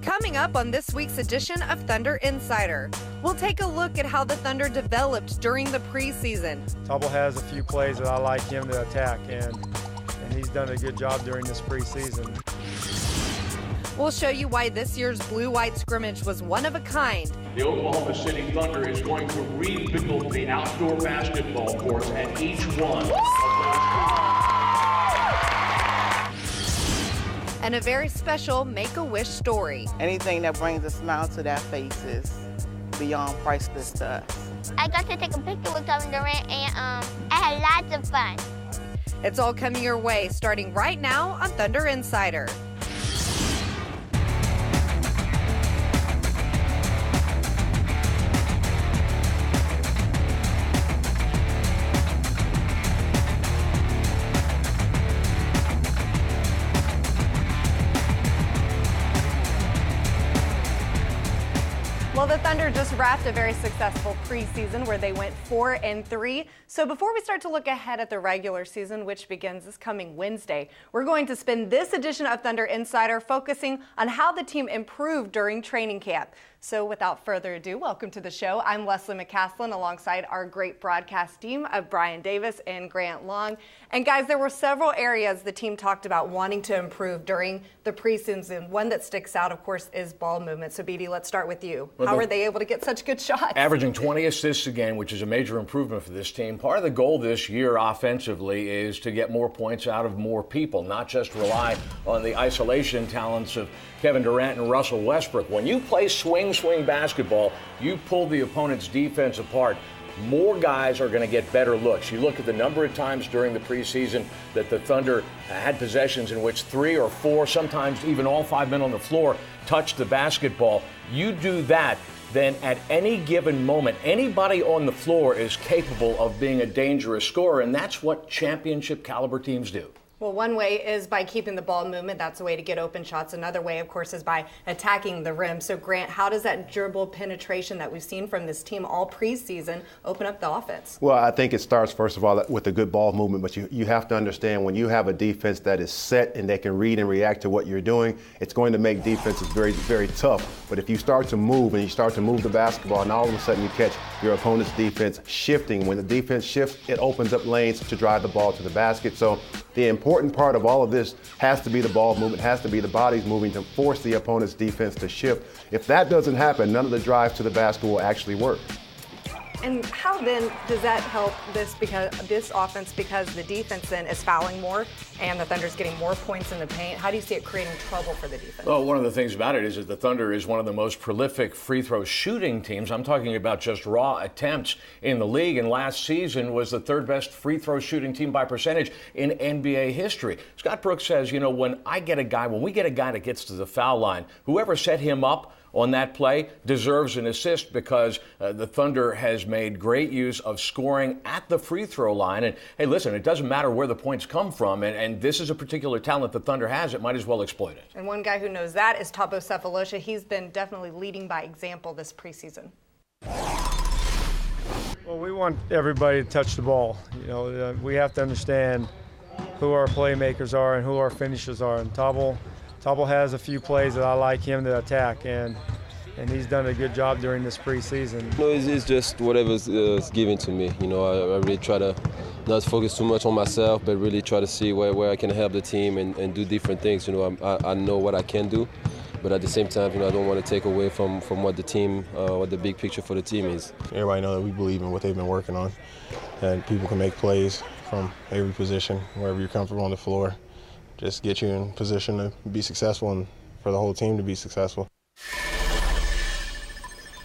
Coming up on this week's edition of Thunder Insider, we'll take a look at how the Thunder developed during the preseason. Tubble has a few plays that I like him to attack, and he's done a good job during this preseason. We'll show you why this year's blue-white scrimmage was one of a kind. The Oklahoma City Thunder is going to rebuild the outdoor basketball courts at each one of those. And a very special Make-A-Wish story. Anything that brings a smile to their faces beyond priceless to us. I got to take a picture with Kevin Durant and I had lots of fun. It's all coming your way starting right now on Thunder Insider. Well, the Thunder just wrapped a very successful preseason where they went 4-3. So before we start to look ahead at the regular season, which begins this coming Wednesday, we're going to spend this edition of Thunder Insider focusing on how the team improved during training camp. So without further ado, welcome to the show. I'm Leslie McCaslin alongside our great broadcast team of Brian Davis and Grant Long. And guys, there were several areas the team talked about wanting to improve during the preseason. One that sticks out, of course, is ball movement. So, BD, let's start with you. How were they able to get such good shots? Averaging 20 assists a game, which is a major improvement for this team. Part of the goal this year offensively is to get more points out of more people, not just rely on the isolation talents of Kevin Durant and Russell Westbrook. When you play swing basketball, you pull the opponent's defense apart. More guys are going to get better looks. You look at the number of times during the preseason that the Thunder had possessions in which 3 or 4, sometimes even all 5 men on the floor touched the basketball. You do that, then at any given moment, anybody on the floor is capable of being a dangerous scorer, and that's what championship caliber teams do. Well, one way is by keeping the ball movement. That's a way to get open shots. Another way, of course, is by attacking the rim. So, Grant, how does that dribble penetration that we've seen from this team all preseason open up the offense? Well, I think it starts, first of all, with a good ball movement. But you have to understand when you have a defense that is set and they can read and react to what you're doing, it's going to make defenses very, very tough. But if you start to move and you start to move the basketball and all of a sudden you catch your opponent's defense shifting, when the defense shifts, it opens up lanes to drive the ball to the basket. So the important part of all of this has to be the ball movement, has to be the bodies moving to force the opponent's defense to shift. If that doesn't happen, none of the drives to the basket will actually work. And how then does that help this offense because the defense then is fouling more and the Thunder's getting more points in the paint? How do you see it creating trouble for the defense? Well, one of the things about it is that the Thunder is one of the most prolific free throw shooting teams. I'm talking about just raw attempts in the league, and last season was the third best free throw shooting team by percentage in NBA history. Scott Brooks says, when we get a guy that gets to the foul line, whoever set him up on that play deserves an assist because the Thunder has made great use of scoring at the free throw line. And hey, listen, it doesn't matter where the points come from, and this is a particular talent the Thunder has. It might as well exploit it. And one guy who knows that is Thabo Sefolosha. He's been definitely leading by example this preseason. Well, we want everybody to touch the ball. We have to understand who our playmakers are and who our finishers are. And Thabo has a few plays that I like him to attack, and he's done a good job during this preseason. It's just whatever's given to me. I really try to not focus too much on myself, but really try to see where I can help the team and do different things. I know what I can do, but at the same time, I don't want to take away from what the team, what the big picture for the team is. Everybody knows that we believe in what they've been working on, and people can make plays from every position, wherever you're comfortable on the floor. Just get you in position to be successful and for the whole team to be successful.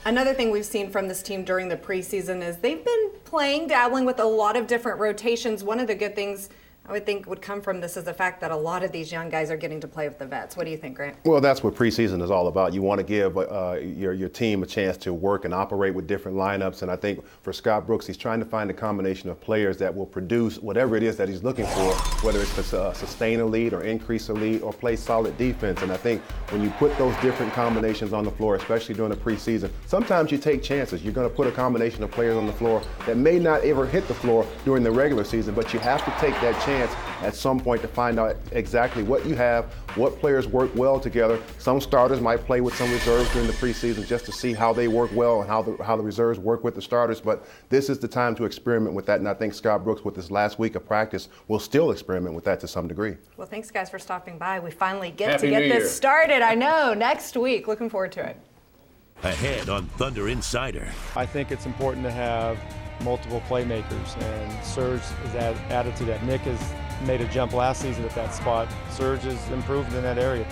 Another thing we've seen from this team during the preseason is they've been dabbling with a lot of different rotations. One of the good things I would think would come from this is the fact that a lot of these young guys are getting to play with the vets. What do you think, Grant? Well, that's what preseason is all about. You want to give your team a chance to work and operate with different lineups. And I think for Scott Brooks, he's trying to find a combination of players that will produce whatever it is that he's looking for, whether it's to sustain a lead or increase a lead or play solid defense. And I think when you put those different combinations on the floor, especially during the preseason, sometimes you take chances. You're going to put a combination of players on the floor that may not ever hit the floor during the regular season, but you have to take that chance chance at some point to find out exactly what you have, what players work well together. Some starters might play with some reserves during the preseason just to see how they work well and how the reserves work with the starters. But this is the time to experiment with that, and I think Scott Brooks, with this last week of practice, will still experiment with that to some degree. Well, thanks, guys, for stopping by. We finally get Happy to get New this Year. started. I know, next week. Looking forward to it. Ahead on Thunder Insider. I think it's important to have multiple playmakers, and Serge is added to that. Nick has made a jump last season at that spot. Serge has improved in that area.